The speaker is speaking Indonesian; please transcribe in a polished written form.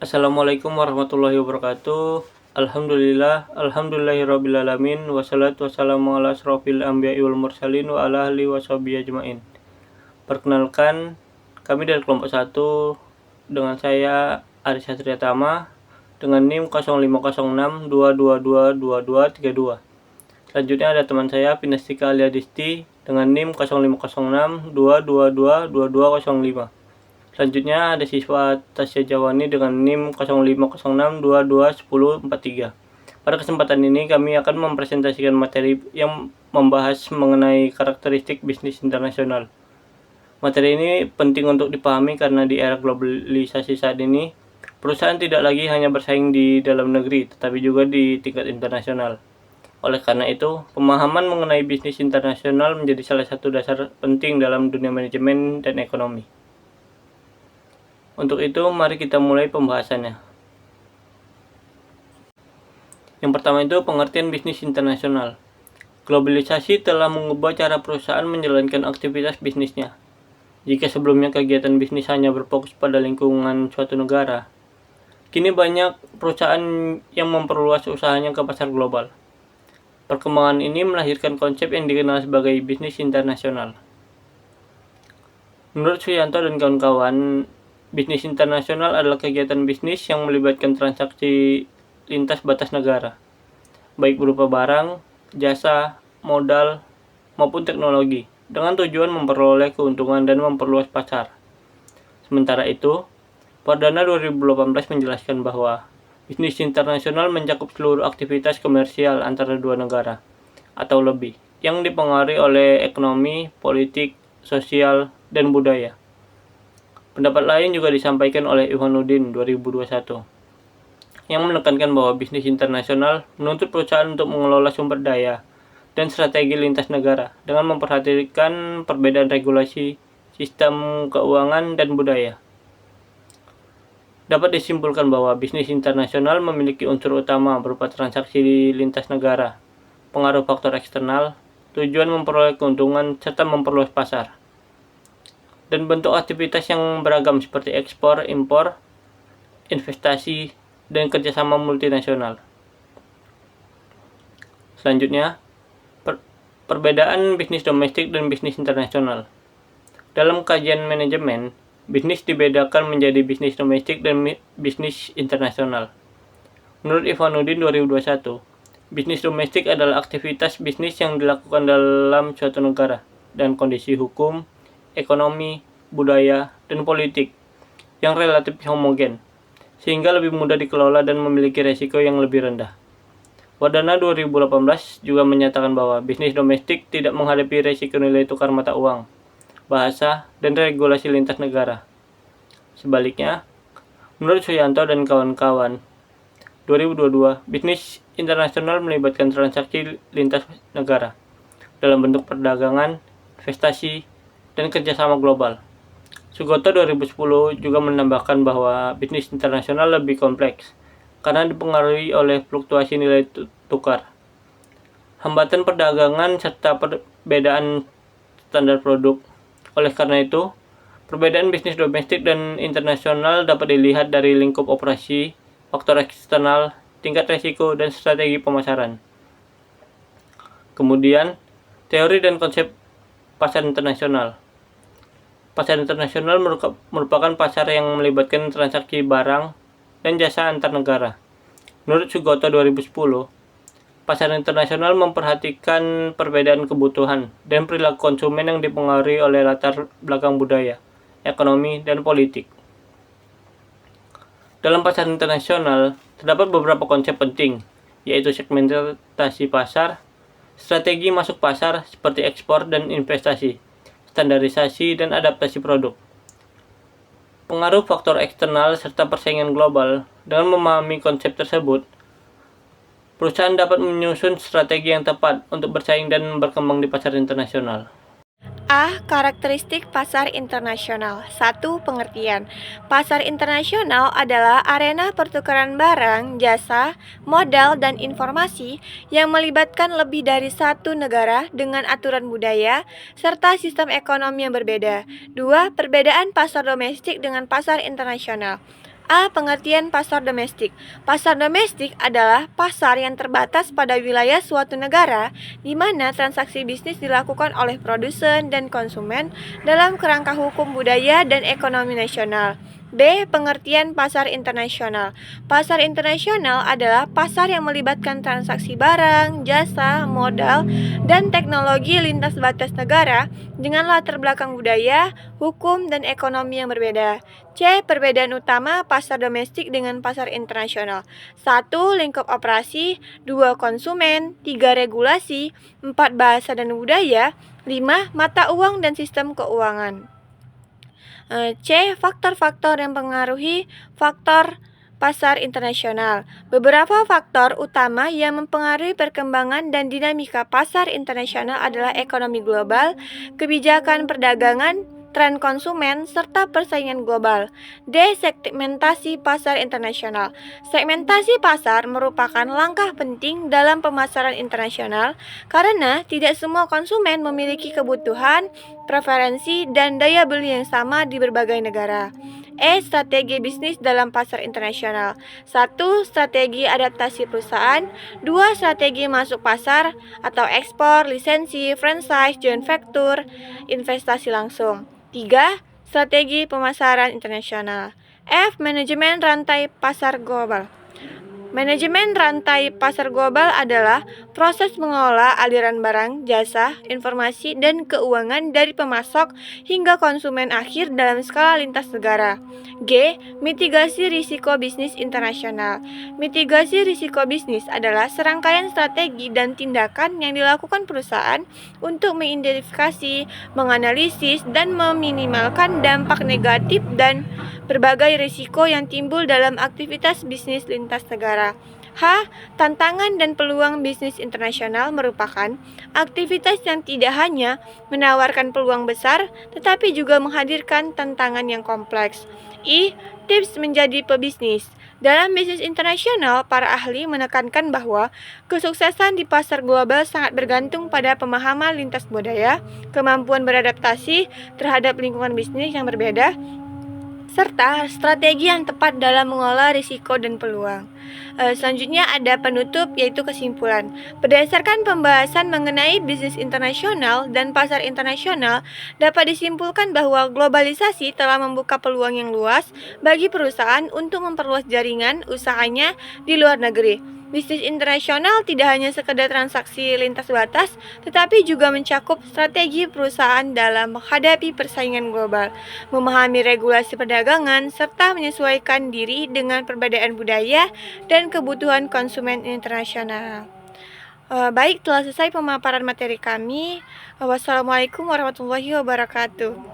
Assalamualaikum warahmatullahi wabarakatuh. Alhamdulillahirrabbilalamin. Wassalatu wassalamu ala asrofil anbiya'i wal mursalin wa ala ahli wa sahbihi ajma'in. Perkenalkan, kami dari kelompok 1 dengan saya Aris Satria Tama dengan NIM 0506222232. Selanjutnya ada teman saya Pinastika Aliadisti dengan NIM 050622222205. Selanjutnya ada siswa Tasya Jawani dengan NIM 0506221043. Pada kesempatan ini kami akan mempresentasikan materi yang membahas mengenai karakteristik bisnis internasional. Materi ini penting untuk dipahami karena di era globalisasi saat ini, perusahaan tidak lagi hanya bersaing di dalam negeri, tetapi juga di tingkat internasional. Oleh karena itu, pemahaman mengenai bisnis internasional menjadi salah satu dasar penting dalam dunia manajemen dan ekonomi. Untuk itu, mari kita mulai pembahasannya. Yang pertama itu pengertian bisnis internasional. Globalisasi telah mengubah cara perusahaan menjalankan aktivitas bisnisnya. Jika sebelumnya kegiatan bisnis hanya berfokus pada lingkungan suatu negara, kini banyak perusahaan yang memperluas usahanya ke pasar global. Perkembangan ini melahirkan konsep yang dikenal sebagai bisnis internasional. Menurut Suyanto dan kawan-kawan, bisnis internasional adalah kegiatan bisnis yang melibatkan transaksi lintas batas negara, baik berupa barang, jasa, modal, maupun teknologi, dengan tujuan memperoleh keuntungan dan memperluas pasar. Sementara itu, Perdana 2018 menjelaskan bahwa bisnis internasional mencakup seluruh aktivitas komersial antara dua negara, atau lebih, yang dipengaruhi oleh ekonomi, politik, sosial, dan budaya. Pendapat lain juga disampaikan oleh Iwanuddin 2021 yang menekankan bahwa bisnis internasional menuntut perusahaan untuk mengelola sumber daya dan strategi lintas negara dengan memperhatikan perbedaan regulasi, sistem keuangan, dan budaya. Dapat disimpulkan bahwa bisnis internasional memiliki unsur utama berupa transaksi lintas negara, pengaruh faktor eksternal, tujuan memperoleh keuntungan, serta memperluas pasar, dan bentuk aktivitas yang beragam seperti ekspor, impor, investasi, dan kerjasama multinasional. Selanjutnya, perbedaan bisnis domestik dan bisnis internasional. Dalam kajian manajemen, bisnis dibedakan menjadi bisnis domestik dan bisnis internasional. Menurut Iwanuddin 2021, bisnis domestik adalah aktivitas bisnis yang dilakukan dalam suatu negara dan kondisi hukum, ekonomi, budaya, dan politik yang relatif homogen, sehingga lebih mudah dikelola dan memiliki resiko yang lebih rendah. Perdana 2018 juga menyatakan bahwa bisnis domestik tidak menghadapi resiko nilai tukar mata uang, bahasa, dan regulasi lintas negara. Sebaliknya, menurut Suyanto dan kawan-kawan, 2022, bisnis internasional melibatkan transaksi lintas negara dalam bentuk perdagangan, investasi, dan kerjasama global. Sugoto 2010 juga menambahkan bahwa bisnis internasional lebih kompleks karena dipengaruhi oleh fluktuasi nilai tukar, hambatan perdagangan, serta perbedaan standar produk. Oleh karena itu, perbedaan bisnis domestik dan internasional dapat dilihat dari lingkup operasi, faktor eksternal, tingkat risiko, dan strategi pemasaran. Kemudian, teori dan konsep pasar internasional. Pasar internasional merupakan pasar yang melibatkan transaksi barang dan jasa antar negara. Menurut Sugoto 2010, pasar internasional memperhatikan perbedaan kebutuhan dan perilaku konsumen yang dipengaruhi oleh latar belakang budaya, ekonomi, dan politik. Dalam pasar internasional, terdapat beberapa konsep penting, yaitu segmentasi pasar, strategi masuk pasar seperti ekspor dan investasi, standarisasi dan adaptasi produk, pengaruh faktor eksternal, serta persaingan global. Dengan memahami konsep tersebut, perusahaan dapat menyusun strategi yang tepat untuk bersaing dan berkembang di pasar internasional. Karakteristik pasar internasional. 1. Pengertian. Pasar internasional adalah arena pertukaran barang, jasa, modal, dan informasi yang melibatkan lebih dari satu negara dengan aturan budaya serta sistem ekonomi yang berbeda. 2. Perbedaan pasar domestik dengan pasar internasional. A. Pengertian pasar domestik. Pasar domestik adalah pasar yang terbatas pada wilayah suatu negara di mana transaksi bisnis dilakukan oleh produsen dan konsumen dalam kerangka hukum budaya dan ekonomi nasional. B. Pengertian pasar internasional. Pasar internasional adalah pasar yang melibatkan transaksi barang, jasa, modal, dan teknologi lintas batas negara dengan latar belakang budaya, hukum, dan ekonomi yang berbeda. C. Perbedaan utama pasar domestik dengan pasar internasional. 1. Lingkup operasi, 2. Konsumen, 3. Regulasi, 4. Bahasa dan budaya, 5. Mata uang dan sistem keuangan. C. Faktor-faktor yang mempengaruhi faktor pasar internasional. Beberapa faktor utama yang mempengaruhi perkembangan dan dinamika pasar internasional adalah ekonomi global, kebijakan perdagangan, tren konsumen, serta persaingan global. D. Segmentasi pasar internasional. Segmentasi pasar merupakan langkah penting dalam pemasaran internasional karena tidak semua konsumen memiliki kebutuhan, preferensi, dan daya beli yang sama di berbagai negara. E. Strategi bisnis dalam pasar internasional. 1. Strategi adaptasi perusahaan. 2. Strategi masuk pasar atau ekspor, lisensi, franchise, joint venture, investasi langsung. 3. Strategi pemasaran internasional. F. Manajemen rantai pasar global. Manajemen rantai pasar global adalah proses mengelola aliran barang, jasa, informasi, dan keuangan dari pemasok hingga konsumen akhir dalam skala lintas negara. G. Mitigasi risiko bisnis internasional. Mitigasi risiko bisnis adalah serangkaian strategi dan tindakan yang dilakukan perusahaan untuk mengidentifikasi, menganalisis, dan meminimalkan dampak negatif dan berbagai risiko yang timbul dalam aktivitas bisnis lintas negara. H. Tantangan dan peluang bisnis internasional merupakan aktivitas yang tidak hanya menawarkan peluang besar, tetapi juga menghadirkan tantangan yang kompleks. I. Tips menjadi pebisnis. Dalam bisnis internasional, para ahli menekankan bahwa kesuksesan di pasar global sangat bergantung pada pemahaman lintas budaya, kemampuan beradaptasi terhadap lingkungan bisnis yang berbeda, serta strategi yang tepat dalam mengolah risiko dan peluang. Selanjutnya ada penutup, yaitu kesimpulan. Berdasarkan pembahasan mengenai bisnis internasional dan pasar internasional, dapat disimpulkan bahwa globalisasi telah membuka peluang yang luas bagi perusahaan untuk memperluas jaringan usahanya di luar negeri. Bisnis internasional tidak hanya sekedar transaksi lintas batas, tetapi juga mencakup strategi perusahaan dalam menghadapi persaingan global, memahami regulasi perdagangan, serta menyesuaikan diri dengan perbedaan budaya dan kebutuhan konsumen internasional. Baik, telah selesai pemaparan materi kami. Wassalamualaikum warahmatullahi wabarakatuh.